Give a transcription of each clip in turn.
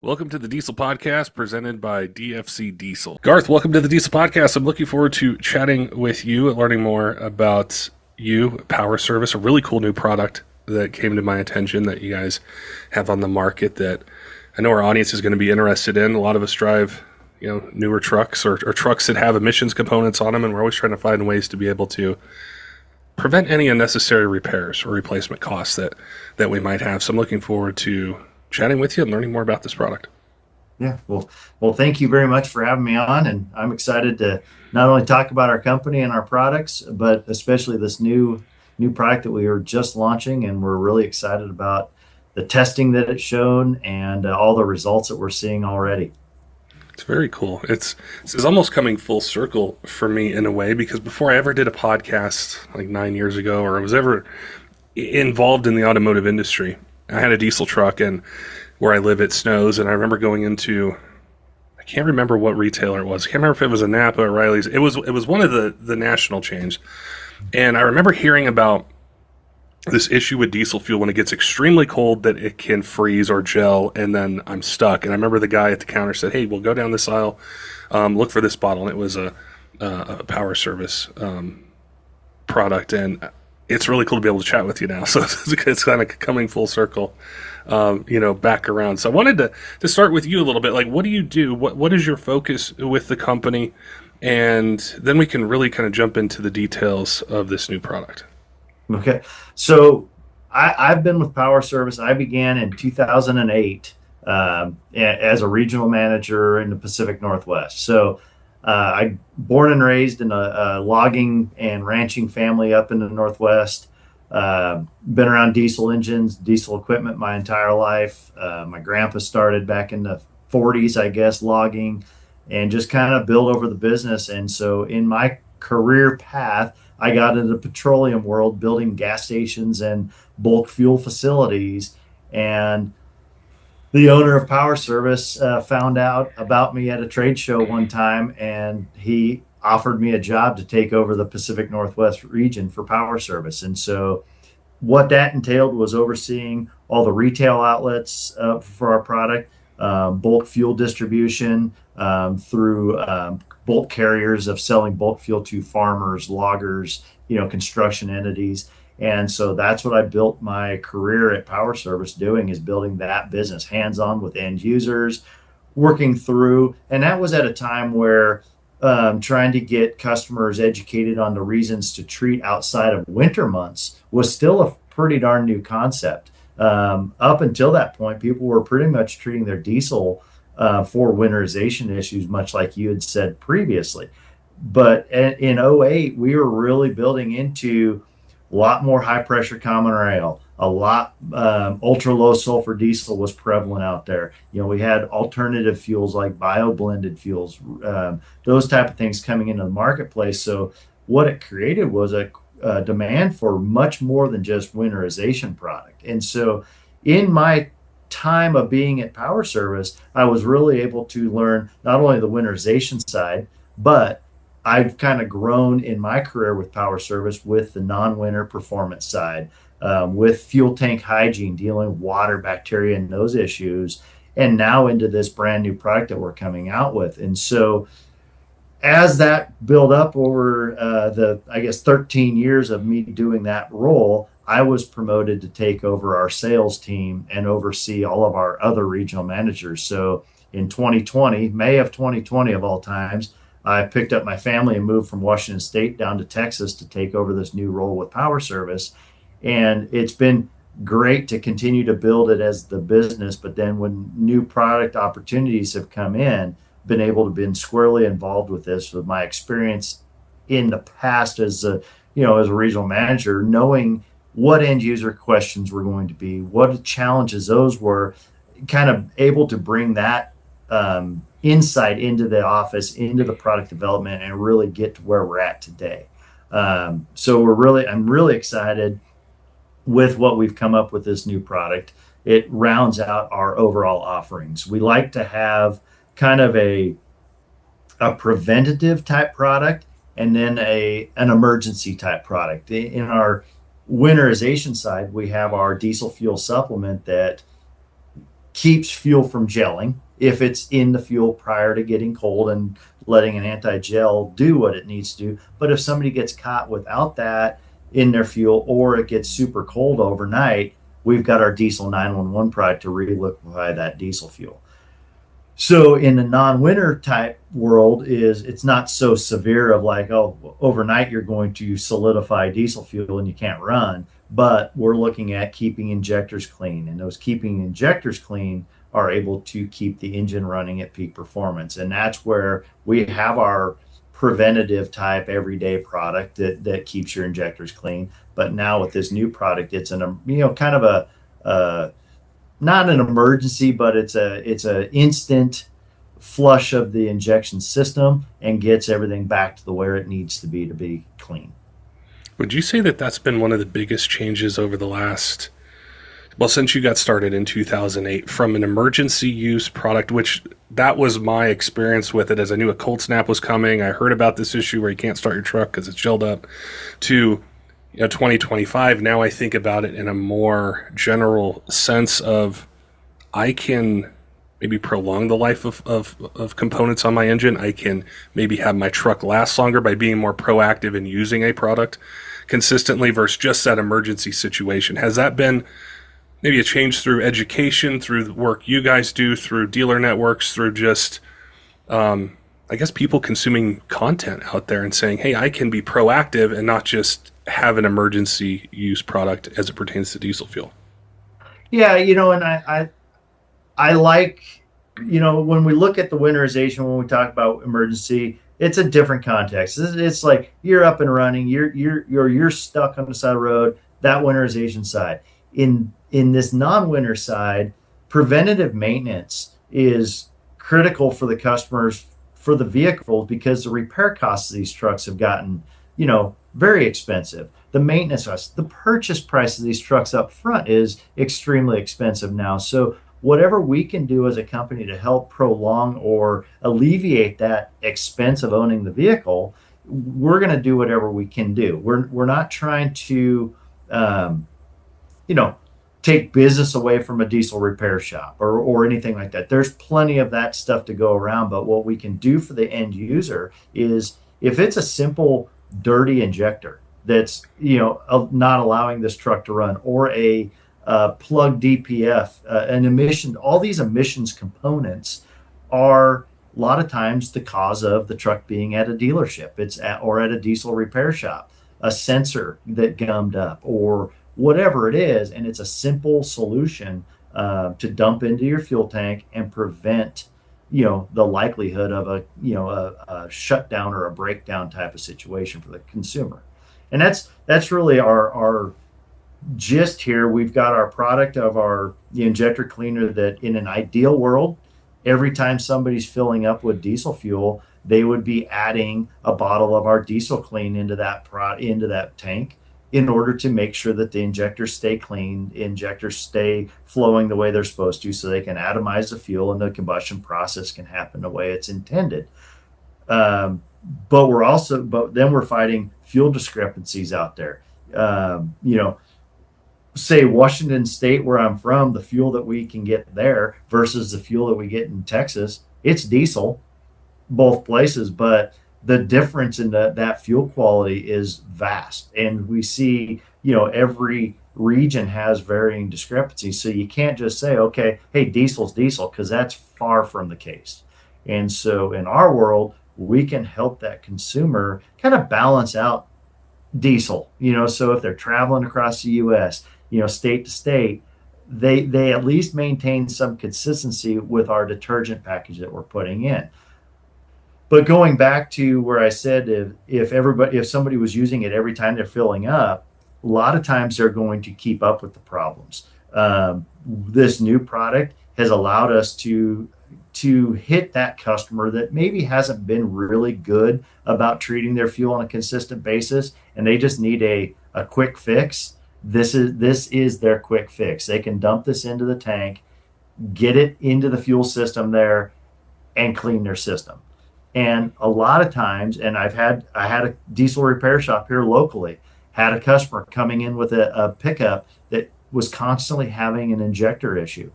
Welcome to the Diesel Podcast presented by DFC Diesel. Garth, welcome to the Diesel Podcast. I'm looking forward to chatting with you and learning more about you, Power Service, a really cool new product that came to my attention that you guys have on the market that I know our audience is going to be interested in. A lot of us drive, newer trucks or trucks that have emissions components on them, and we're always trying to find ways to be able to prevent any unnecessary repairs or replacement costs that we might have. So I'm looking forward to chatting with you and learning more about this product. Yeah, well, thank you very much for having me on, and I'm excited to not only talk about our company and our products, but especially this new product that we are just launching, and we're really excited about the testing that it's shown and all the results that we're seeing already. It's very cool. This is almost coming full circle for me in a way, because before I ever did a podcast like 9 years ago, or I was ever involved in the automotive industry, I had a diesel truck, and where I live, it snows. And I remember going into, I can't remember what retailer it was. I can't remember if it was a Napa or Riley's. It was one of the national chains. And I remember hearing about this issue with diesel fuel when it gets extremely cold that it can freeze or gel, and then I'm stuck. And I remember the guy at the counter said, "Hey, we'll go down this aisle, look for this bottle." And it was a Power Service product, and it's really cool to be able to chat with you now. So it's kind of coming full circle, back around. So I wanted to start with you a little bit. Like, what do you do? What is your focus with the company? And then we can really kind of jump into the details of this new product. Okay, so I've been with Power Service. I began in 2008 as a regional manager in the Pacific Northwest. So I born and raised in a logging and ranching family up in the Northwest. Been around diesel engines, diesel equipment my entire life. My grandpa started back in the 40s, I guess, logging, and just kind of built over the business. And so in my career path, I got into the petroleum world, building gas stations and bulk fuel facilities. And the owner of Power Service found out about me at a trade show one time, and he offered me a job to take over the Pacific Northwest region for Power Service. And so what that entailed was overseeing all the retail outlets for our product, bulk fuel distribution through bulk carriers of selling bulk fuel to farmers, loggers, construction entities. And so that's what I built my career at Power Service doing, is building that business hands-on with end users, working through. And that was at a time where trying to get customers educated on the reasons to treat outside of winter months was still a pretty darn new concept. Up until that point, people were pretty much treating their diesel for winterization issues, much like you had said previously. But in '08, we were really building into a lot more high pressure common rail, a lot ultra low sulfur diesel was prevalent out there. We had alternative fuels like bio blended fuels, those type of things coming into the marketplace. So what it created was a demand for much more than just winterization product. And so in my time of being at Power Service, I was really able to learn not only the winterization side, but I've kind of grown in my career with Power Service with the non-winter performance side, with fuel tank hygiene, dealing with water, bacteria, and those issues, and now into this brand new product that we're coming out with. And so as that built up over I guess, 13 years of me doing that role, I was promoted to take over our sales team and oversee all of our other regional managers. So in 2020, May of 2020 of all times, I picked up my family and moved from Washington State down to Texas to take over this new role with Power Service. And it's been great to continue to build it as the business. But then when new product opportunities have come in, been able to be squarely involved with this with my experience in the past as a regional manager, knowing what end user questions were going to be, what challenges those were, kind of able to bring that insight into the office, into the product development, and really get to where we're at today. So I'm really excited with what we've come up with this new product. It rounds out our overall offerings. We like to have kind of a preventative type product and then an emergency type product. In our winterization side, we have our diesel fuel supplement that keeps fuel from gelling if it's in the fuel prior to getting cold and letting an anti-gel do what it needs to do. But if somebody gets caught without that in their fuel, or it gets super cold overnight, we've got our diesel 911 product to re-liquefy that diesel fuel. So in the non-winter type world, is it's not so severe of like, oh, overnight you're going to solidify diesel fuel and you can't run. But we're looking at keeping injectors clean, and those keeping injectors clean are able to keep the engine running at peak performance. And that's where we have our preventative type everyday product that keeps your injectors clean. But now with this new product, it's kind of a not an emergency, but it's a instant flush of the injection system and gets everything back to the where it needs to be clean. Would you say that that's been one of the biggest changes over the last, well, since you got started in 2008, from an emergency use product, which that was my experience with it, as I knew a cold snap was coming. I heard about this issue where you can't start your truck because it's gelled up, to 2025. Now I think about it in a more general sense of, I can maybe prolong the life of components on my engine. I can maybe have my truck last longer by being more proactive in using a product consistently versus just that emergency situation. Has that been maybe a change through education, through the work you guys do, through dealer networks, through just, I guess, people consuming content out there and saying, hey, I can be proactive and not just have an emergency use product as it pertains to diesel fuel? Yeah, and I like, when we look at the winterization, when we talk about emergency, it's a different context. It's like you're up and running, you're stuck on the side of the road, that winterization side. In this non-winter side, preventative maintenance is critical for the customers, for the vehicles, because the repair costs of these trucks have gotten, very expensive. The maintenance costs, the purchase price of these trucks up front is extremely expensive now. So whatever we can do as a company to help prolong or alleviate that expense of owning the vehicle, we're going to do whatever we can do. We're not trying to, take business away from a diesel repair shop or anything like that. There's plenty of that stuff to go around. But what we can do for the end user is, if it's a simple dirty injector that's not allowing this truck to run, or a plug DPF, an emission, all these emissions components are a lot of times the cause of the truck being at a dealership. Or at a diesel repair shop, a sensor that gummed up or whatever it is. And it's a simple solution to dump into your fuel tank and prevent the likelihood of a shutdown or a breakdown type of situation for the consumer. And that's really our gist here. We've got our product of the injector cleaner that, in an ideal world, every time somebody's filling up with diesel fuel, they would be adding a bottle of our diesel clean into that tank, in order to make sure that the injectors stay clean, injectors stay flowing the way they're supposed to, so they can atomize the fuel and the combustion process can happen the way it's intended. But then we're fighting fuel discrepancies out there. Say Washington State, where I'm from, the fuel that we can get there versus the fuel that we get in Texas, it's diesel both places, but the difference in that fuel quality is vast. And we see, every region has varying discrepancies. So you can't just say, okay, hey, diesel's diesel, because that's far from the case. And so in our world, we can help that consumer kind of balance out diesel, so if they're traveling across the US, state to state, they at least maintain some consistency with our detergent package that we're putting in. But going back to where I said, if somebody was using it every time they're filling up, a lot of times they're going to keep up with the problems. This new product has allowed us to hit that customer that maybe hasn't been really good about treating their fuel on a consistent basis, and they just need a quick fix. This is their quick fix. They can dump this into the tank, get it into the fuel system there, and clean their system. And a lot of times, and I had a diesel repair shop here locally, had a customer coming in with a pickup that was constantly having an injector issue.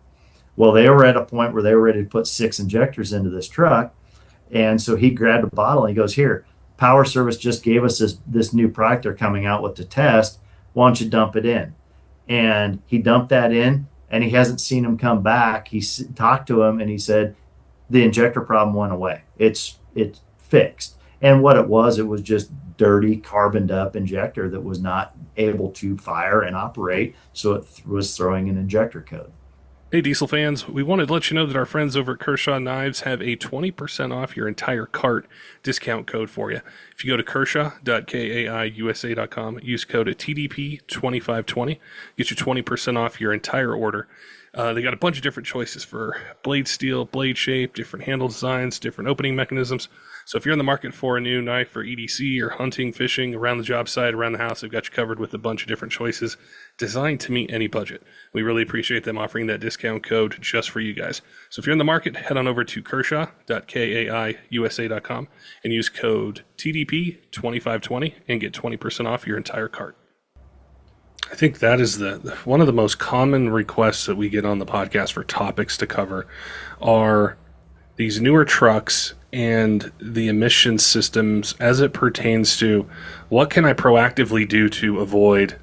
Well, they were at a point where they were ready to put 6 injectors into this truck. And so he grabbed a bottle and he goes, here, Power Service just gave us this new product they're coming out with to test. Why don't you dump it in? And he dumped that in, and he hasn't seen him come back. He talked to him and he said, the injector problem went away. It's fixed. And what it was just dirty, carboned up injector that was not able to fire and operate. So it was throwing an injector code. Hey, Diesel fans, we wanted to let you know that our friends over at Kershaw Knives have a 20% off your entire cart discount code for you. If you go to kershaw.kaiusa.com, use code TDP2520, get you 20% off your entire order. They got a bunch of different choices for blade steel, blade shape, different handle designs, different opening mechanisms. So if you're in the market for a new knife for EDC or hunting, fishing, around the job site, around the house, they've got you covered with a bunch of different choices designed to meet any budget. We really appreciate them offering that discount code just for you guys. So if you're in the market, head on over to kershaw.kaiusa.com and use code TDP2520 and get 20% off your entire cart. I think that is one of the most common requests that we get on the podcast for topics to cover are these newer trucks and the emission systems as it pertains to what can I proactively do to avoid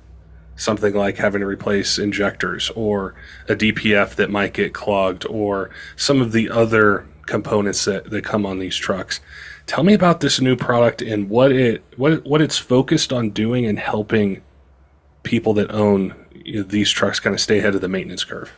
something like having to replace injectors or a DPF that might get clogged or some of the other components that come on these trucks. Tell me about this new product and what it's focused on doing and helping people that own these trucks kind of stay ahead of the maintenance curve.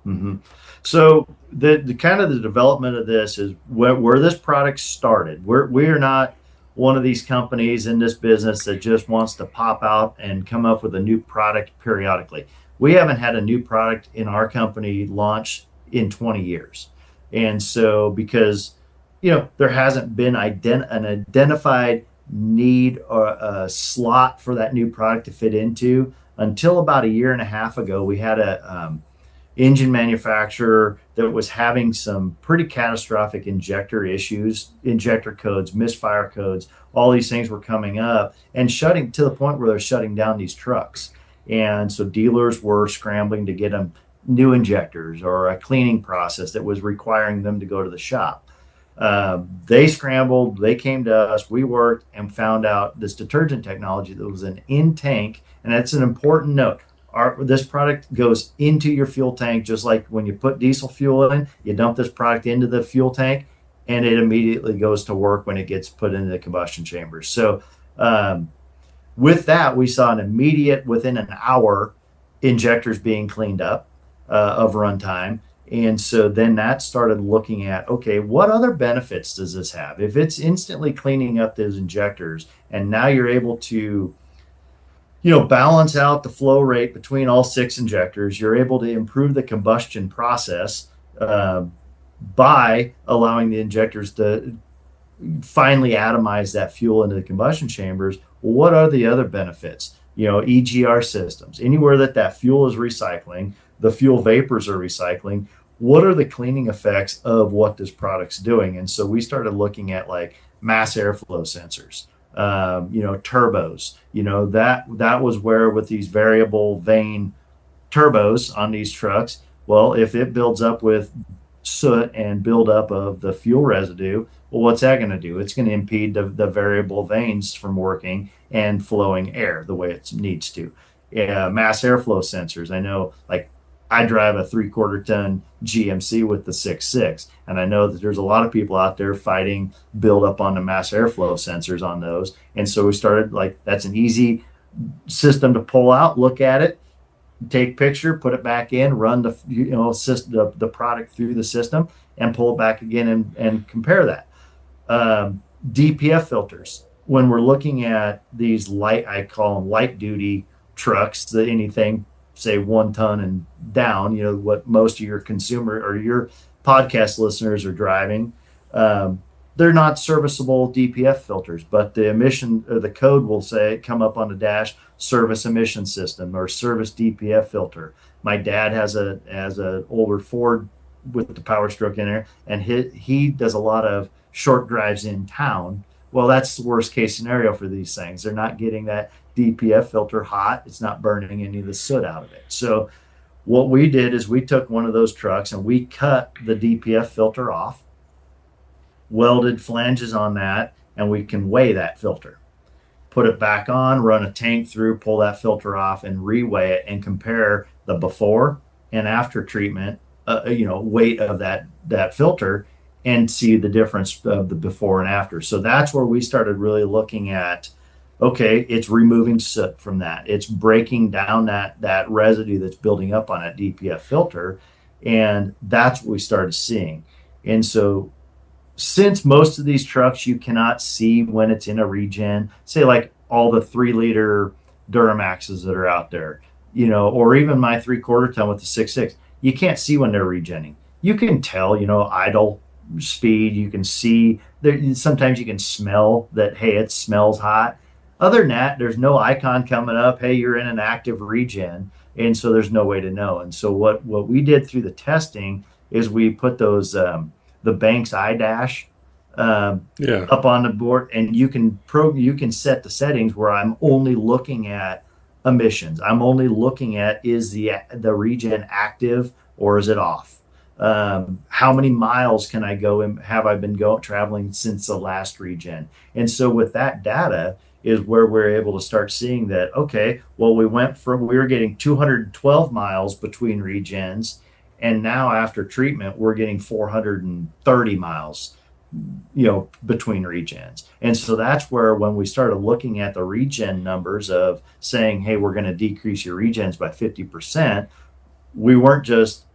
Mm-hmm. So the kind of the development of this is where this product started. We are not one of these companies in this business that just wants to pop out and come up with a new product periodically. We haven't had a new product in our company launch in 20 years. And so because, there hasn't been an identified need or a slot for that new product to fit into until about a year and a half ago. We had a engine manufacturer that was having some pretty catastrophic injector issues, injector codes, misfire codes, all these things were coming up and shutting to the point where they're shutting down these trucks. And so dealers were scrambling to get them new injectors or a cleaning process that was requiring them to go to the shop. They scrambled, they came to us, we worked and found out this detergent technology that was an in-tank, and that's an important note. This product goes into your fuel tank, just like when you put diesel fuel in, you dump this product into the fuel tank, and it immediately goes to work when it gets put into the combustion chambers. So with that, we saw an immediate, within an hour, injectors being cleaned up of runtime. And so then that started looking at, okay, what other benefits does this have? If it's instantly cleaning up those injectors, and now you're able to, balance out the flow rate between all 6 injectors, you're able to improve the combustion process by allowing the injectors to finally atomize that fuel into the combustion chambers. Well, what are the other benefits? EGR systems, anywhere that fuel is recycling, the fuel vapors are recycling. What are the cleaning effects of what this product's doing? And so we started looking at like mass airflow sensors, turbos, that was where with these variable vane turbos on these trucks, well, if it builds up with soot and buildup of the fuel residue, well, what's that going to do? It's going to impede the variable vanes from working and flowing air the way it needs to. Mass airflow sensors. I know, like, I drive a 3/4 ton GMC with the 6.6, and I know that there's a lot of people out there fighting buildup on the mass airflow sensors on those. And so we started, like, that's an easy system to pull out, look at it, take picture, put it back in, run the product through the system, and pull it back again and compare that. DPF filters. When we're looking at these I call them light duty trucks, anything say 1 ton and down, what most of your consumer or your podcast listeners are driving, they're not serviceable DPF filters, but the emission or the code will say, come up on the dash, service emission system or service DPF filter. My dad has a older Ford with the Power Stroke in there, and he does a lot of short drives in town. Well, that's the worst case scenario for these things. They're not getting that DPF filter hot. It's not burning any of the soot out of it. So What we did is we took one of those trucks and we cut the DPF filter off, welded flanges on that, and we can weigh that filter. Put it back on, run a tank through, pull that filter off, and reweigh it and compare the before and after treatment, weight of that filter, and see the difference of the before and after. So that's where we started really looking at, okay, it's removing soot from that. It's breaking down that residue that's building up on that DPF filter, and that's what we started seeing. And so since most of these trucks you cannot see when it's in a regen, say like all the 3-liter Duramaxes that are out there, or even my 3/4 ton with the 6.6, you can't see when they're regenning. You can tell, idle speed. You can see there. Sometimes you can smell that, hey, it smells hot. Other than that, there's no icon coming up, hey, you're in an active regen. And so there's no way to know. And so what we did through the testing is we put those, the Banks iDash up on the board, and you can set the settings where I'm only looking at emissions. I'm only looking at, is the regen active or is it off? How many miles can I go and have I been traveling since the last regen? And so with that data is where we're able to start seeing that, okay, well, we were getting 212 miles between regens, and now after treatment, we're getting 430 miles, between regens. And so that's where, when we started looking at the regen numbers of saying, hey, we're going to decrease your regens by 50%, we weren't just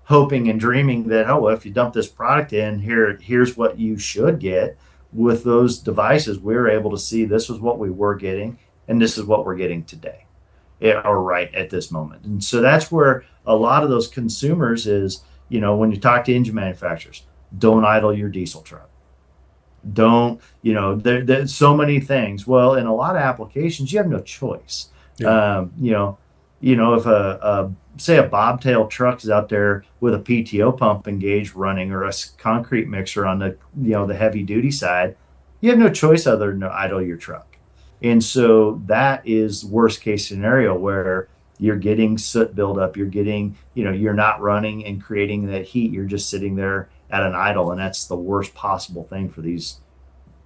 hoping and dreaming that, oh, well, if you dump this product in here, here's what you should get. With those devices, we were able to see this is what we were getting, and this is what we're getting today, or right at this moment. And so that's where a lot of those consumers is, when you talk to engine manufacturers, don't idle your diesel truck. Don't, there's so many things. Well, in a lot of applications, you have no choice. Yeah. If say a bobtail truck is out there with a PTO pump engaged running, or a concrete mixer on the heavy duty side, you have no choice other than to idle your truck. And so that is worst case scenario, where you're getting soot buildup, you're getting, you're not running and creating that heat, you're just sitting there at an idle. And that's the worst possible thing for these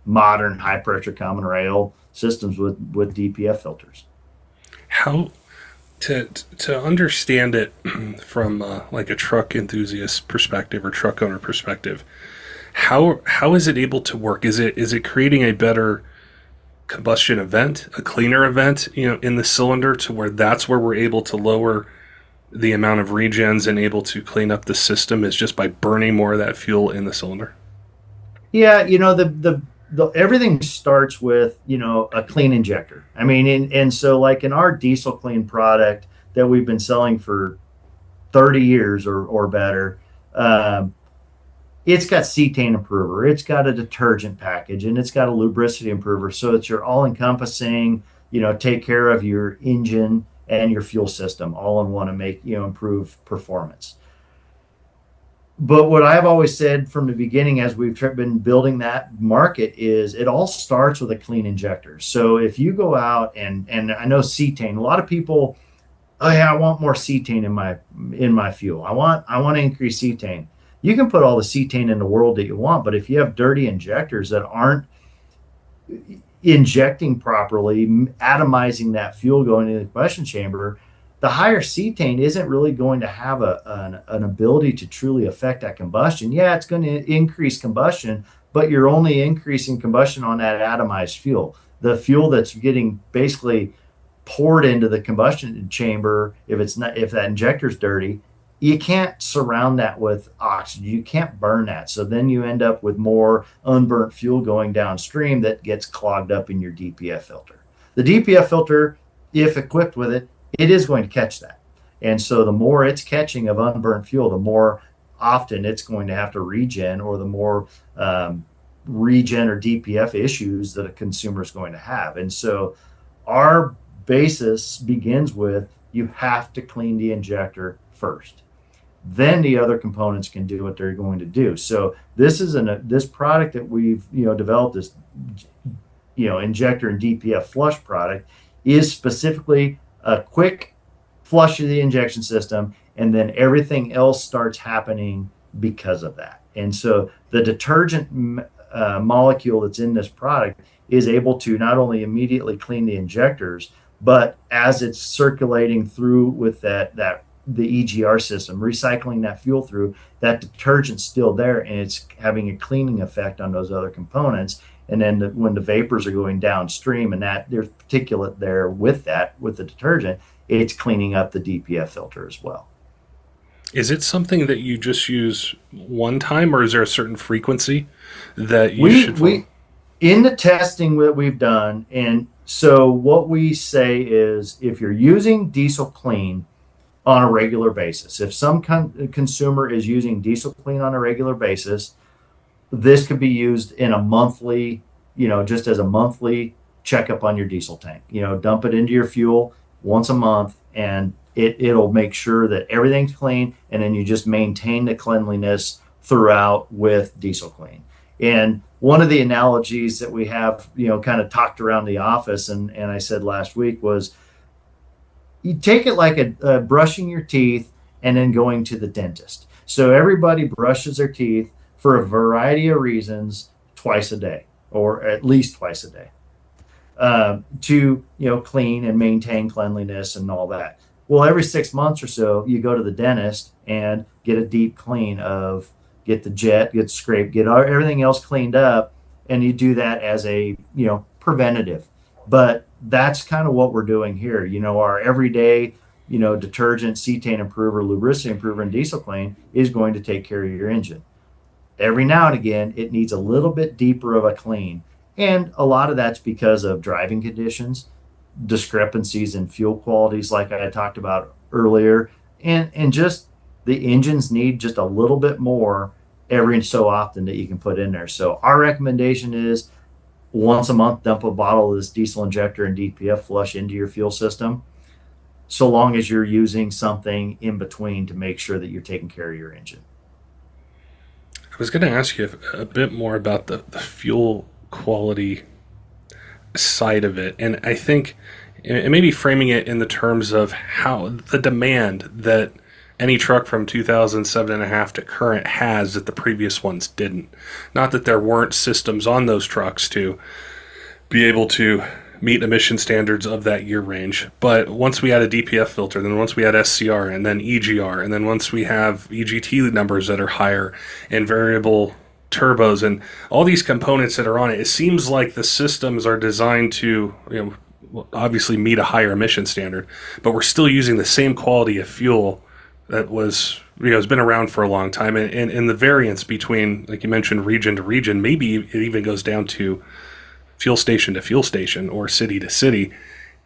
modern high pressure common rail systems with DPF filters. How to understand it from like a truck enthusiast perspective or truck owner perspective, how is it able to work? Is it creating a better combustion event, a cleaner event, in the cylinder, to where that's where we're able to lower the amount of regens and able to clean up the system, is just by burning more of that fuel in the cylinder? Yeah, the everything starts with, a clean injector. I mean, and so like in our diesel clean product that we've been selling for 30 years or better, it's got cetane improver, it's got a detergent package, and it's got a lubricity improver. So it's your all encompassing, take care of your engine and your fuel system all in one, to make, improve performance. But what I've always said from the beginning, as we've been building that market, is it all starts with a clean injector. So if you go out and I know cetane, a lot of people, oh yeah, I want more cetane in my fuel. I want to increase cetane. You can put all the cetane in the world that you want, but if you have dirty injectors that aren't injecting properly, atomizing that fuel going into the combustion chamber, the higher cetane isn't really going to have an ability to truly affect that combustion. Yeah, it's going to increase combustion, but you're only increasing combustion on that atomized fuel. The fuel that's getting basically poured into the combustion chamber, if that injector's dirty, you can't surround that with oxygen. You can't burn that. So then you end up with more unburnt fuel going downstream that gets clogged up in your DPF filter. The DPF filter, if equipped with it, it is going to catch that. And so the more it's catching of unburnt fuel, the more often it's going to have to regen, or the more regen or DPF issues that a consumer is going to have. And so our basis begins with, you have to clean the injector first. Then the other components can do what they're going to do. So this is this product that we've developed, this injector and DPF flush product, is specifically a quick flush the injection system, and then everything else starts happening because of that. And so the detergent molecule that's in this product is able to not only immediately clean the injectors, but as it's circulating through with the EGR system, recycling that fuel through, that detergent's still there, and it's having a cleaning effect on those other components. And then when the vapors are going downstream and that there's particulate there with the detergent, it's cleaning up the DPF filter as well. Is it something that you just use one time, or is there a certain frequency that you should follow? In the testing that we've done, and so what we say is if you're using Diesel Clean on a regular basis, if some consumer is using Diesel Clean on a regular basis, this could be used in a monthly, just as a monthly checkup on your diesel tank. Dump it into your fuel once a month, and it'll make sure that everything's clean, and then you just maintain the cleanliness throughout with Diesel Clean. And one of the analogies that we have, kind of talked around the office, and I said last week, was you take it like a brushing your teeth and then going to the dentist. So everybody brushes their teeth for a variety of reasons twice a day, or at least twice a day, to clean and maintain cleanliness and all that. Well, every 6 months or so, you go to the dentist and get a deep clean of, get the jet, get scraped, get everything else cleaned up, and you do that as a preventative. But that's kind of what we're doing here. Our everyday detergent, cetane improver, lubricity improver, and Diesel Clean is going to take care of your engine. Every now and again, it needs a little bit deeper of a clean, and a lot of that's because of driving conditions, discrepancies in fuel qualities like I had talked about earlier, and just the engines need just a little bit more every so often that you can put in there. So our recommendation is once a month, dump a bottle of this diesel injector and DPF flush into your fuel system, so long as you're using something in between to make sure that you're taking care of your engine. I was going to ask you a bit more about the fuel quality side of it, and I think and maybe framing it in the terms of how the demand that any truck from 2007 and a half to current has that the previous ones didn't. Not that there weren't systems on those trucks to be able to meet emission standards of that year range, but once we add a DPF filter, then once we add SCR, and then EGR, and then once we have EGT numbers that are higher and variable turbos and all these components that are on it, it seems like the systems are designed to obviously meet a higher emission standard, but we're still using the same quality of fuel that was has been around for a long time, and the variance between, like you mentioned, region to region, maybe it even goes down to fuel station to fuel station or city to city,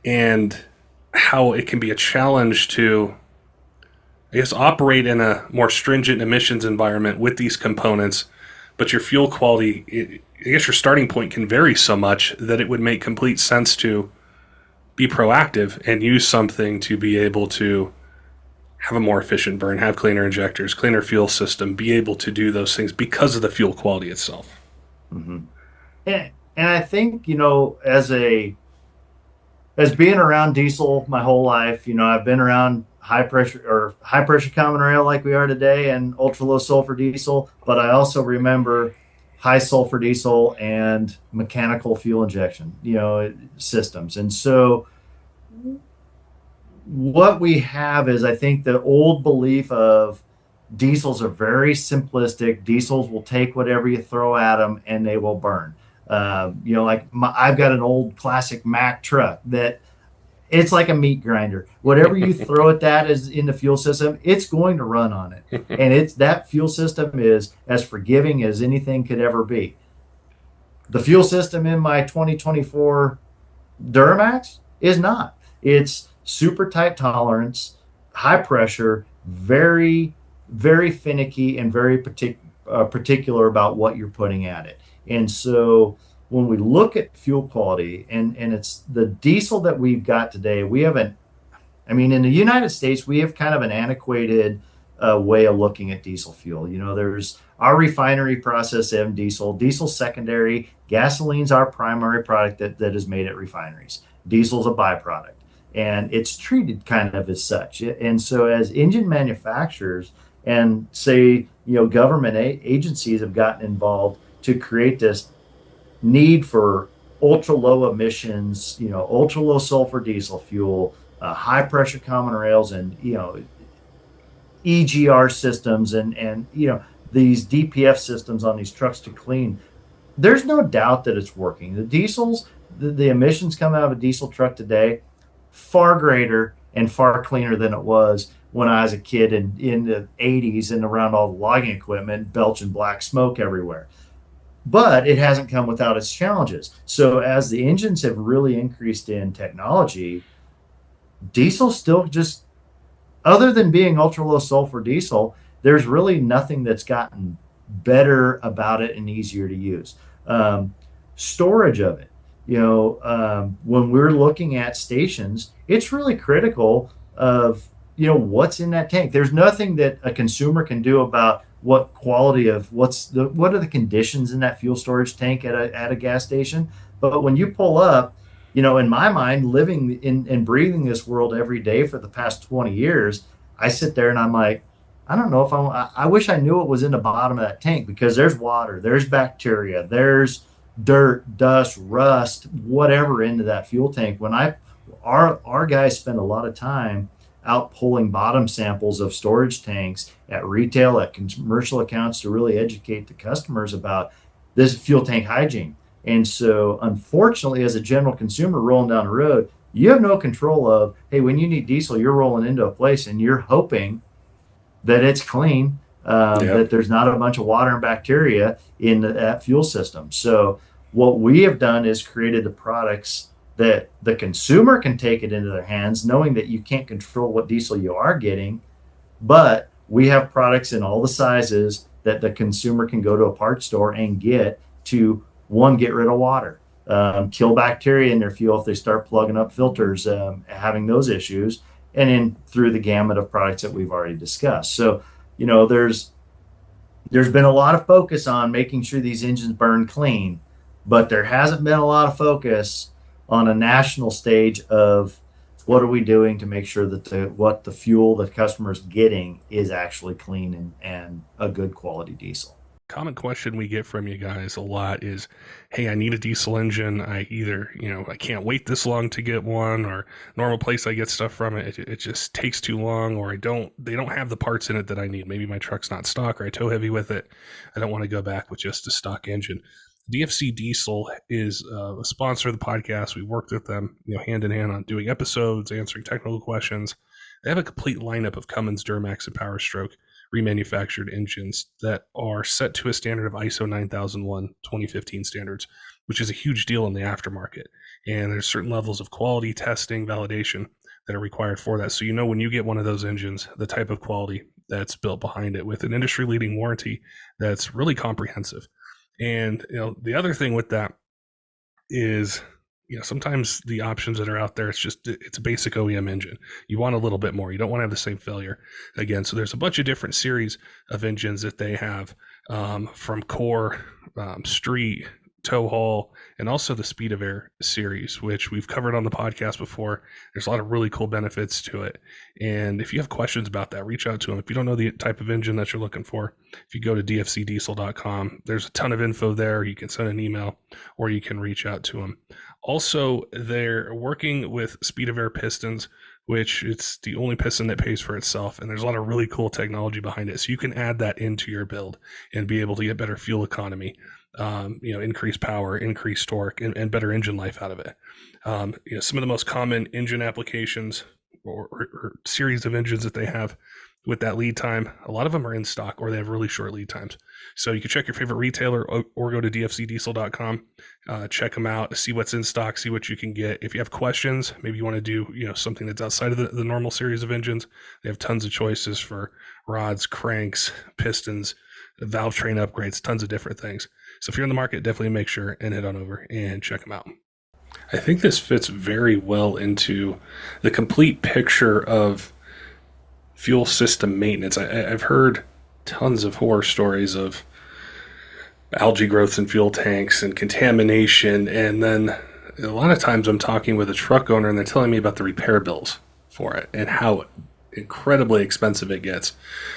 and how it can be a challenge to, I guess, operate in a more stringent emissions environment with these components, but your fuel quality, I guess your starting point can vary so much that it would make complete sense to be proactive and use something to be able to have a more efficient burn, have cleaner injectors, cleaner fuel system, be able to do those things because of the fuel quality itself. Mm-hmm. And I think, as being around diesel my whole life, I've been around high pressure common rail like we are today and ultra low sulfur diesel, but I also remember high sulfur diesel and mechanical fuel injection, systems. And so what we have is, I think, the old belief of diesels are very simplistic. Diesels will take whatever you throw at them and they will burn. I've got an old classic Mack truck that it's like a meat grinder. Whatever you throw at that is in the fuel system, it's going to run on it. And that fuel system is as forgiving as anything could ever be. The fuel system in my 2024 Duramax is not. It's super tight tolerance, high pressure, very, very finicky, and very particular about what you're putting at it. And so when we look at fuel quality, and it's the diesel that we've got today, in the United States, we have kind of an antiquated way of looking at diesel fuel. There's our refinery process in diesel secondary, gasoline's our primary product that is made at refineries. Diesel's a byproduct. and it's treated kind of as such. And so as engine manufacturers and say, government agencies have gotten involved to create this need for ultra low emissions, ultra low sulfur diesel fuel, high pressure common rails, and EGR systems, and these DPF systems on these trucks to clean. There's no doubt that it's working. The diesels, the emissions coming out of a diesel truck today, far greater and far cleaner than it was when I was a kid in the 80s and around all the logging equipment, belching black smoke everywhere. But it hasn't come without its challenges. So as the engines have really increased in technology, diesel still just, other than being ultra low sulfur diesel, there's really nothing that's gotten better about it and easier to use. Storage of it, when we're looking at stations, it's really critical of what's in that tank. There's nothing that a consumer can do about what quality of what are the conditions in that fuel storage tank at a gas station. But when you pull up, in my mind, living in and breathing this world every day for the past 20 years, I sit there and I'm like, I don't know if I wish I knew what was in the bottom of that tank, because there's water, there's bacteria, there's dirt, dust, rust, whatever into that fuel tank. When our guys spend a lot of time out pulling bottom samples of storage tanks at retail, at commercial accounts, to really educate the customers about this fuel tank hygiene. And so unfortunately, as a general consumer rolling down the road, you have no control of, hey, when you need diesel, you're rolling into a place and you're hoping that it's clean, that there's not a bunch of water and bacteria in that fuel system. So what we have done is created the products that the consumer can take it into their hands, knowing that you can't control what diesel you are getting, but we have products in all the sizes that the consumer can go to a parts store and get to, one, get rid of water, kill bacteria in their fuel if they start plugging up filters, having those issues, and then through the gamut of products that we've already discussed. So, there's been a lot of focus on making sure these engines burn clean, but there hasn't been a lot of focus on a national stage of what are we doing to make sure that what the fuel the customer's getting is actually clean and a good quality diesel. Common question we get from you guys a lot is, hey, I need a diesel engine. I either, I can't wait this long to get one, or normal place I get stuff from it just takes too long, or they don't have the parts in it that I need. Maybe my truck's not stock, or I tow heavy with it. I don't want to go back with just a stock engine. DFC Diesel is a sponsor of the podcast. We worked with them, hand in hand on doing episodes, answering technical questions. They have a complete lineup of Cummins, Duramax, and Powerstroke remanufactured engines that are set to a standard of ISO 9001 2015 standards, which is a huge deal in the aftermarket. And there's certain levels of quality testing, validation that are required for that. So when you get one of those engines, the type of quality that's built behind it, with an industry-leading warranty that's really comprehensive. And the other thing with that is, sometimes the options that are out there, it's a basic OEM engine. You want a little bit more. You don't want to have the same failure again. So there's a bunch of different series of engines that they have, from core, street, tow haul, and also the Speed of Air series, which we've covered on the podcast before. There's a lot of really cool benefits to it. And if you have questions about that, reach out to them. If you don't know the type of engine that you're looking for, if you go to dfcdiesel.com, there's a ton of info there. You can send an email or you can reach out to them. Also, they're working with Speed of Air pistons, which it's the only piston that pays for itself. And there's a lot of really cool technology behind it. So you can add that into your build and be able to get better fuel economy, increase power, increase torque, and better engine life out of it. Some of the most common engine applications or series of engines that they have with that lead time, a lot of them are in stock or they have really short lead times. So you can check your favorite retailer or go to dfcdiesel.com, check them out, see what's in stock, see what you can get. If you have questions, maybe you want to do something that's outside of the normal series of engines, they have tons of choices for rods, cranks, pistons, valve train upgrades, tons of different things. So if you're in the market, definitely make sure and head on over and check them out. I think this fits very well into the complete picture of fuel system maintenance. I've heard tons of horror stories of algae growth in fuel tanks and contamination, and then a lot of times I'm talking with a truck owner and they're telling me about the repair bills for it and how incredibly expensive it gets.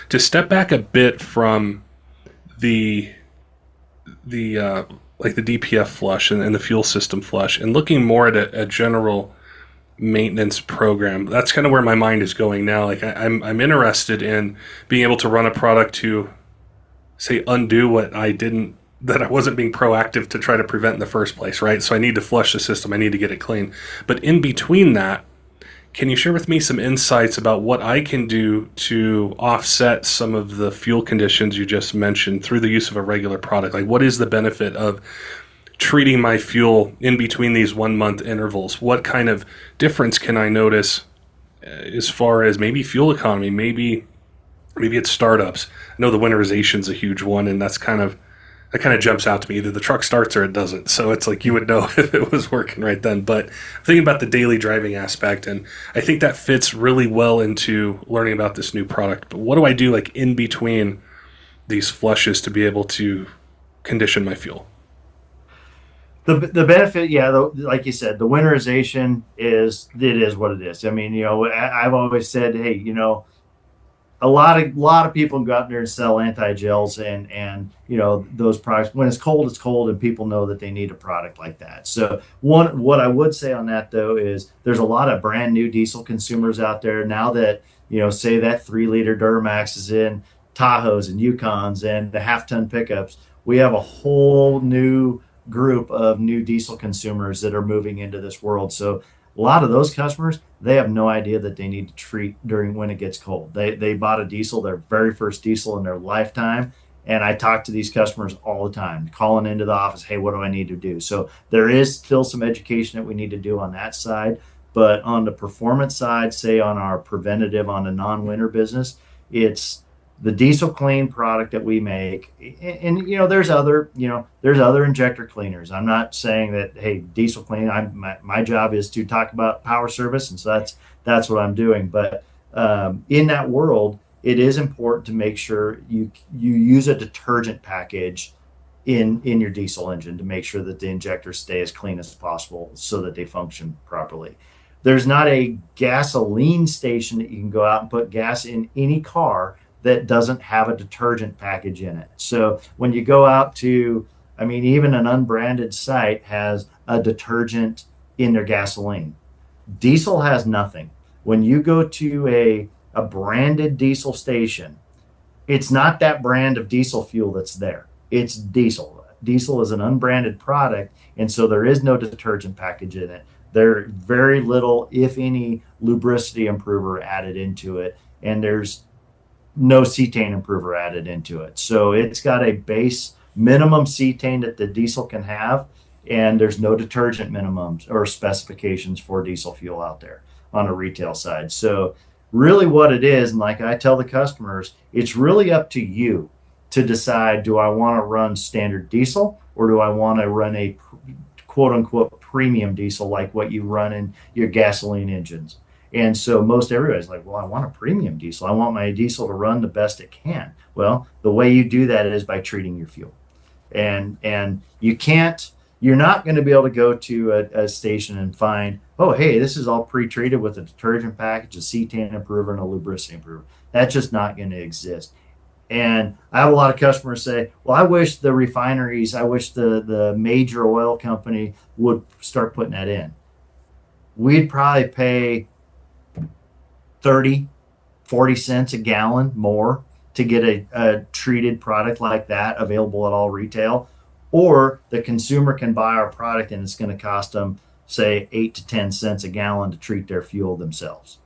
To step back a bit from the like the DPF flush and the fuel system flush, and looking more at a general maintenance program, that's kind of where my mind is going now. Like I'm interested in being able to run a product to say undo what that I wasn't being proactive to try to prevent in the first place, right? So I need to flush the system, I need to get it clean. But in between that, can you share with me some insights about what I can do to offset some of the fuel conditions you just mentioned through the use of a regular product? Like, what is the benefit of treating my fuel in between these 1 month intervals? What kind of difference can I notice as far as maybe fuel economy? Maybe it's startups. I know the winterization is a huge one, and that kind of jumps out to me. Either the truck starts or it doesn't. So it's like you would know if it was working right then. But I'm thinking about the daily driving aspect, and I think that fits really well into learning about this new product. But what do I do like in between these flushes to be able to condition my fuel? The benefit, yeah, like you said, the winterization is what it is. I mean, I've always said, hey, a lot of people go out there and sell anti-gels and those products. When it's cold, and people know that they need a product like that. So what I would say on that though is there's a lot of brand new diesel consumers out there now that say that 3-liter Duramax is in Tahoes and Yukons and the half-ton pickups. We have a whole new group of new diesel consumers that are moving into this world. So a lot of those customers, they have no idea that they need to treat during when it gets cold. They bought a diesel, their very first diesel in their lifetime. And I talk to these customers all the time, calling into the office, hey, what do I need to do? So there is still some education that we need to do on that side. But on the performance side, say on our preventative, on the non-winter business, it's the diesel clean product that we make. And there's other injector cleaners. I'm not saying that, hey, diesel clean, my job is to talk about power service, and so that's what I'm doing. But in that world, it is important to make sure you use a detergent package in your diesel engine to make sure that the injectors stay as clean as possible so that they function properly. There's not a gasoline station that you can go out and put gas in any car that doesn't have a detergent package in it. So when you go out to, even an unbranded site has a detergent in their gasoline. Diesel has nothing. When you go to a branded diesel station, it's not that brand of diesel fuel that's there. It's diesel. Diesel is an unbranded product, and so there is no detergent package in it. There's very little, if any, lubricity improver added into it, and there's no cetane improver added into it. So it's got a base minimum cetane that the diesel can have, and there's no detergent minimums or specifications for diesel fuel out there on a retail side. So really what it is, and like I tell the customers, it's really up to you to decide, do I want to run standard diesel or do I want to run a quote unquote premium diesel like what you run in your gasoline engines? And so most everybody's like, well, I want a premium diesel. I want my diesel to run the best it can. Well, the way you do that is by treating your fuel. And you're not going to be able to go to a station and find, oh, hey, this is all pre-treated with a detergent package, a cetane improver, and a lubricity improver. That's just not going to exist. And I have a lot of customers say, well, I wish the refineries, I wish the major oil company would start putting that in. We'd probably pay 30, 40 cents a gallon more to get a treated product like that available at all retail. Or the consumer can buy our product and it's going to cost them, say, 8 to 10 cents a gallon to treat their fuel themselves.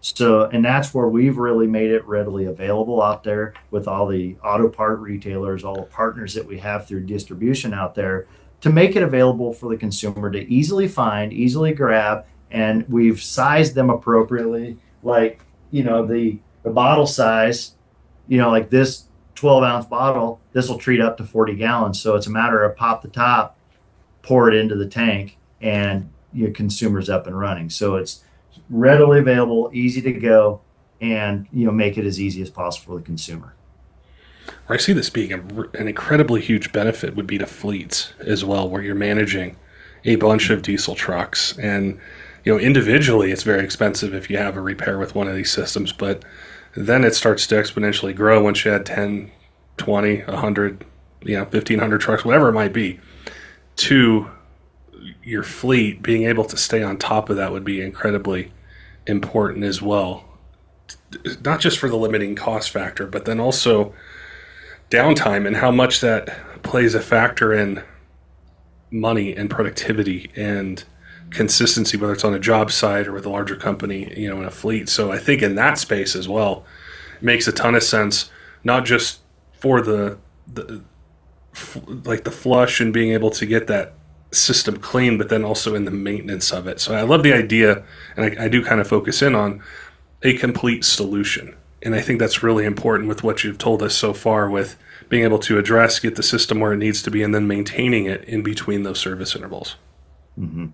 So, and that's where we've really made it readily available out there with all the auto part retailers, all the partners that we have through distribution out there, to make it available for the consumer to easily find, easily grab, and we've sized them appropriately. Like, the bottle size, like this 12-ounce bottle, this will treat up to 40 gallons. So it's a matter of pop the top, pour it into the tank, and your consumer's up and running. So it's readily available, easy to go, and make it as easy as possible for the consumer. I see this being an incredibly huge benefit would be to fleets as well, where you're managing a bunch of diesel trucks, and individually it's very expensive if you have a repair with one of these systems, but then it starts to exponentially grow once you add 10, 20, 100, 1,500 trucks, whatever it might be, to your fleet. Being able to stay on top of that would be incredibly important as well, not just for the limiting cost factor, but then also downtime and how much that plays a factor in money and productivity and consistency, whether it's on a job site or with a larger company, in a fleet. So I think in that space as well, it makes a ton of sense, not just for the flush and being able to get that system clean, but then also in the maintenance of it. So I love the idea, and I do kind of focus in on a complete solution. And I think that's really important with what you've told us so far, with being able to get the system where it needs to be, and then maintaining it in between those service intervals. Mm-hmm.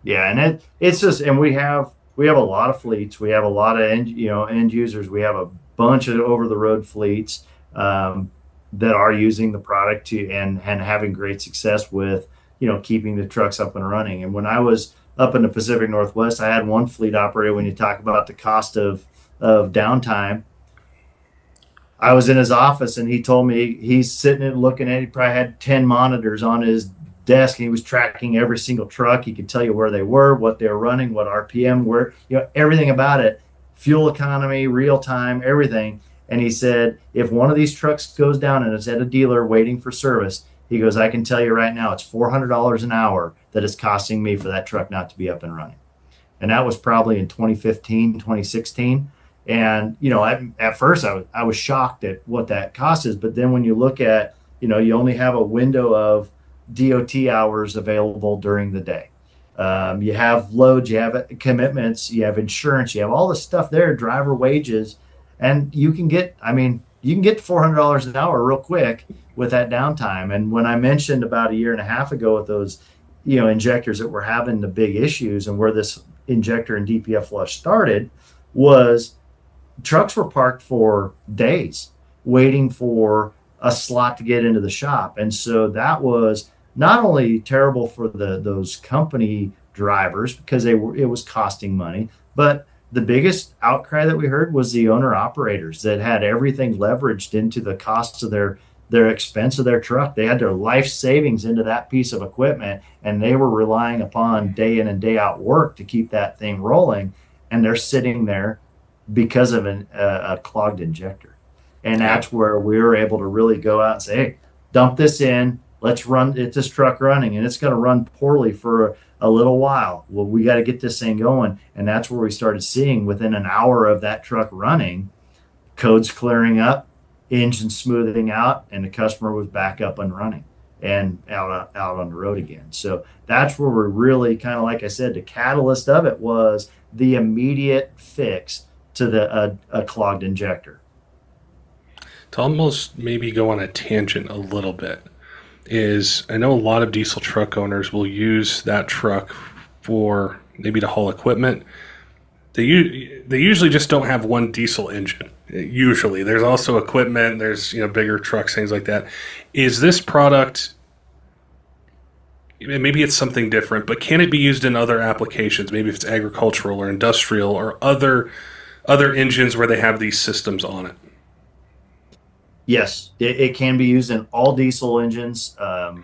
Yeah, and it's just, and we have a lot of fleets. We have a lot of end users. We have a bunch of over the road fleets that are using the product and having great success with keeping the trucks up and running. And when I was up in the Pacific Northwest, I had one fleet operator. When you talk about the cost of downtime, I was in his office and he told me he's sitting and looking at, he probably had 10 monitors on his desk, and he was tracking every single truck. He could tell you where they were, what they were running, what RPM were, everything about it, fuel economy, real time, everything. And he said, if one of these trucks goes down and it's at a dealer waiting for service, he goes, I can tell you right now, it's $400 an hour that it's costing me for that truck not to be up and running. And that was probably in 2015, 2016. And, at first I was shocked at what that cost is. But then when you look at, you only have a window of DOT hours available during the day. You have loads, you have commitments, you have insurance, you have all this stuff there, driver wages, and you can get $400 an hour real quick with that downtime. And when I mentioned about a year and a half ago with those, injectors that were having the big issues, and where this injector and DPF flush started, was trucks were parked for days waiting for a slot to get into the shop. And so that was not only terrible for those company drivers, because it was costing money, but the biggest outcry that we heard was the owner operators that had everything leveraged into the costs of their expense of their truck. They had their life savings into that piece of equipment, and they were relying upon day in and day out work to keep that thing rolling. And they're sitting there because of a clogged injector. And that's where we were able to really go out and say, hey, dump this in, let's run this truck running, and it's going to run poorly for a little while. Well, we got to get this thing going. And that's where we started seeing, within an hour of that truck running, codes clearing up, engine smoothing out, and the customer was back up and running and out on the road again. So that's where we're really kind of, like I said, the catalyst of it was the immediate fix to a clogged injector. To almost maybe go on a tangent a little bit, is I know a lot of diesel truck owners will use that truck for maybe to haul equipment. They usually just don't have one diesel engine. Usually there's also equipment, there's bigger trucks, things like that. Is this product, maybe it's something different, but can it be used in other applications? Maybe if it's agricultural or industrial or other engines where they have these systems on it? Yes, it can be used in all diesel engines with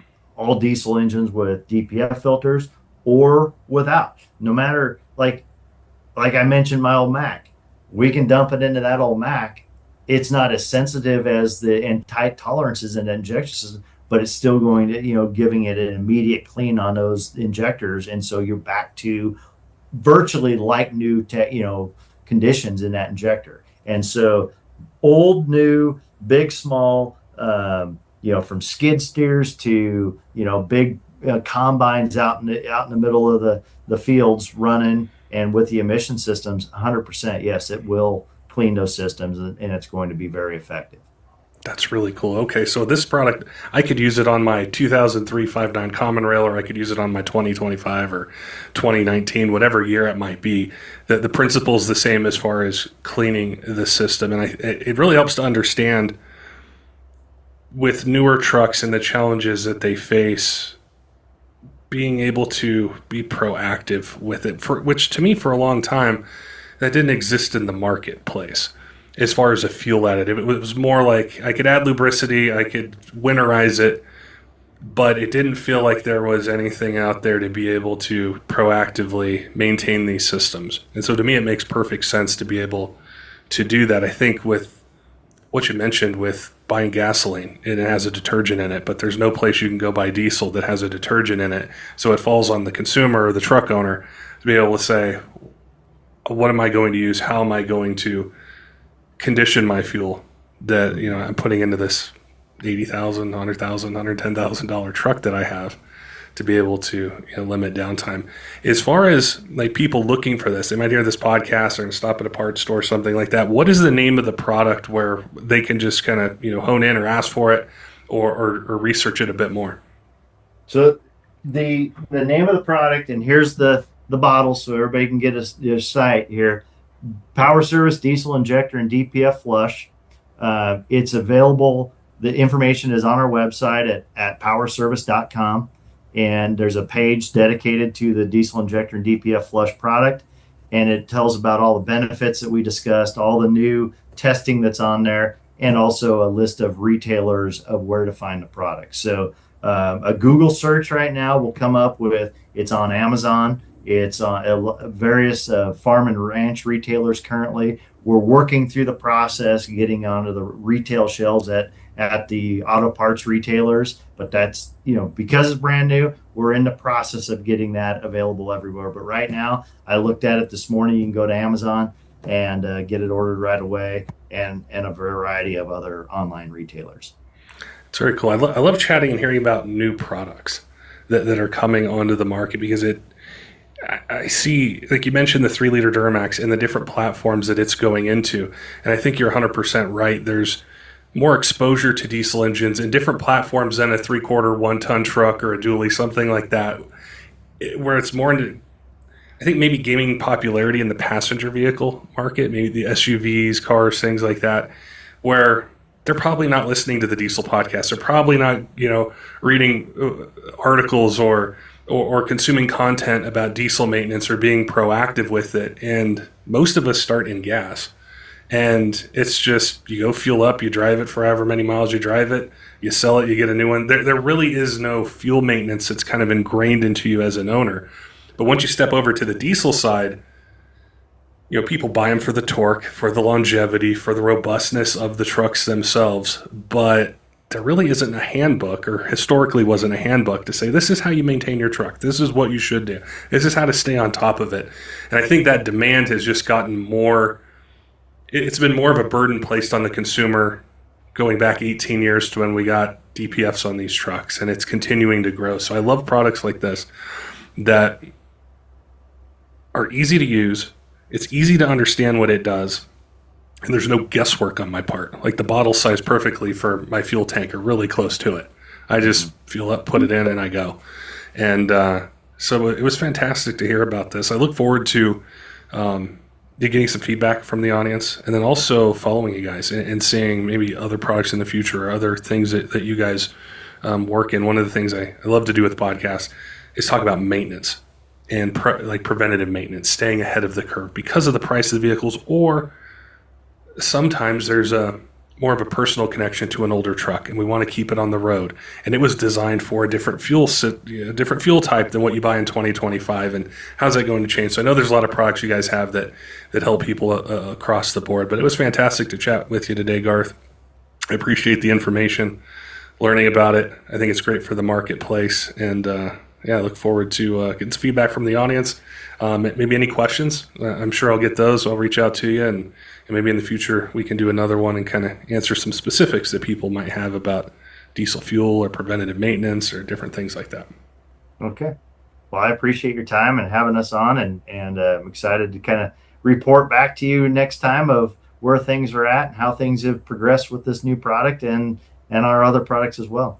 DPF filters or without. No matter, like I mentioned, my old Mac, we can dump it into that old Mac. It's not as sensitive as and tight tolerances in the injection system, but it's still going to, giving it an immediate clean on those injectors. And so you're back to virtually like new, conditions in that injector. And so old, new, big, small, from skid steers to, big combines out in the middle of the fields running, and with the emission systems, 100%, yes, it will clean those systems, and it's going to be very effective. That's really cool. Okay, so this product, I could use it on my 2003 5.9 Common Rail, or I could use it on my 2025 or 2019, whatever year it might be. The principle is the same as far as cleaning the system, and it really helps to understand with newer trucks and the challenges that they face being able to be proactive with it, for which to me for a long time that didn't exist in the marketplace. As far as a fuel additive, it was more like I could add lubricity, I could winterize it, but it didn't feel like there was anything out there to be able to proactively maintain these systems. And so to me, it makes perfect sense to be able to do that. I think with what you mentioned with buying gasoline, and it has a detergent in it, but there's no place you can go buy diesel that has a detergent in it. So it falls on the consumer or the truck owner to be able to say, what am I going to use? How am I going to condition my fuel that I'm putting into this $80,000, $100,000, $110,000 truck that I have to be able to limit downtime. As far as like people looking for this, they might hear this podcast or stop at a parts store or something like that. What is the name of the product where they can just kind of hone in or ask for it or research it a bit more? So the name of the product, and here's the bottle so everybody can get a sight here. Power Service Diesel Injector and DPF Flush. It's available. The information is on our website at powerservice.com. And there's a page dedicated to the diesel injector and DPF flush product. And it tells about all the benefits that we discussed, all the new testing that's on there, and also a list of retailers of where to find the product. So a Google search right now will come up with, it's on Amazon. It's on various farm and ranch retailers currently. We're working through the process, getting onto the retail shelves at the auto parts retailers, but that's, because it's brand new, we're in the process of getting that available everywhere. But right now, I looked at it this morning. You can go to Amazon and get it ordered right away, and a variety of other online retailers. It's very cool. I love chatting and hearing about new products that are coming onto the market, because I see, like you mentioned, the 3-liter Duramax and the different platforms that it's going into. And I think you're 100% right. There's more exposure to diesel engines in different platforms than a 3/4 1-ton truck or a dually, something like that, where it's more into, I think, maybe gaining popularity in the passenger vehicle market, maybe the SUVs, cars, things like that, where they're probably not listening to the diesel podcast. They're probably not, reading articles or consuming content about diesel maintenance or being proactive with it. And most of us start in gas. And it's just, you go fuel up, you drive it for however many miles you drive it, you sell it, you get a new one. There really is no fuel maintenance that's kind of ingrained into you as an owner. But once you step over to the diesel side, people buy them for the torque, for the longevity, for the robustness of the trucks themselves. But there really isn't a handbook, or historically wasn't a handbook, to say this is how you maintain your truck. This is what you should do. This is how to stay on top of it. And I think that demand has just gotten more. It's been more of a burden placed on the consumer going back 18 years to when we got DPFs on these trucks, and it's continuing to grow. So I love products like this that are easy to use. It's easy to understand what it does, and there's no guesswork on my part. Like the bottle size perfectly for my fuel tank, or really close to it. I just fuel up, put it in, and I go. And so it was fantastic to hear about this. I look forward to getting some feedback from the audience, and then also following you guys and seeing maybe other products in the future or other things that you guys work in. One of the things I love to do with the podcast is talk about maintenance and preventative maintenance, staying ahead of the curve because of the price of the vehicles, or sometimes there's more of a personal connection to an older truck, and we want to keep it on the road. And it was designed for a different fuel type than what you buy in 2025. And how's that going to change? So I know there's a lot of products you guys have that help people across the board. But it was fantastic to chat with you today, Garth. I appreciate the information, learning about it. I think it's great for the marketplace. And I look forward to getting some feedback from the audience. Maybe any questions. I'm sure I'll get those. I'll reach out to you, and maybe in the future we can do another one and kind of answer some specifics that people might have about diesel fuel or preventative maintenance or different things like that. Okay. Well, I appreciate your time and having us on, and I'm excited to kind of report back to you next time of where things are at and how things have progressed with this new product and our other products as well.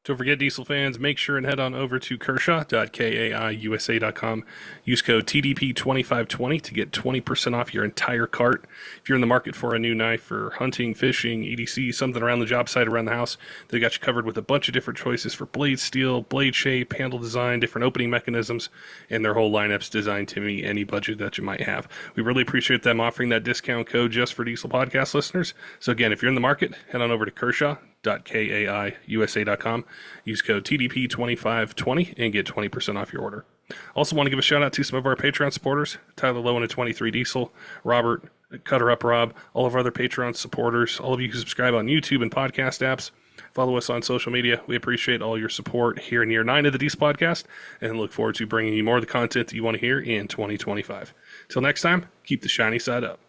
Don't forget, Diesel fans, make sure and head on over to Kershaw.kaiusa.com. Use code TDP2520 to get 20% off your entire cart. If you're in the market for a new knife for hunting, fishing, EDC, something around the job site, around the house, they got you covered with a bunch of different choices for blade steel, blade shape, handle design, different opening mechanisms, and their whole lineup's designed to meet any budget that you might have. We really appreciate them offering that discount code just for Diesel Podcast listeners. So again, if you're in the market, head on over to Kershaw.kaiusa.com. Use code TDP2520 and get 20% off your order. Also want to give a shout out to some of our Patreon supporters, Tyler Lowen at 23 Diesel, Robert, Cutter Up Rob, all of our other Patreon supporters, all of you who subscribe on YouTube and podcast apps. Follow us on social media. We appreciate all your support here in year 9 of the Diesel Podcast and look forward to bringing you more of the content that you want to hear in 2025. Till next time, keep the shiny side up.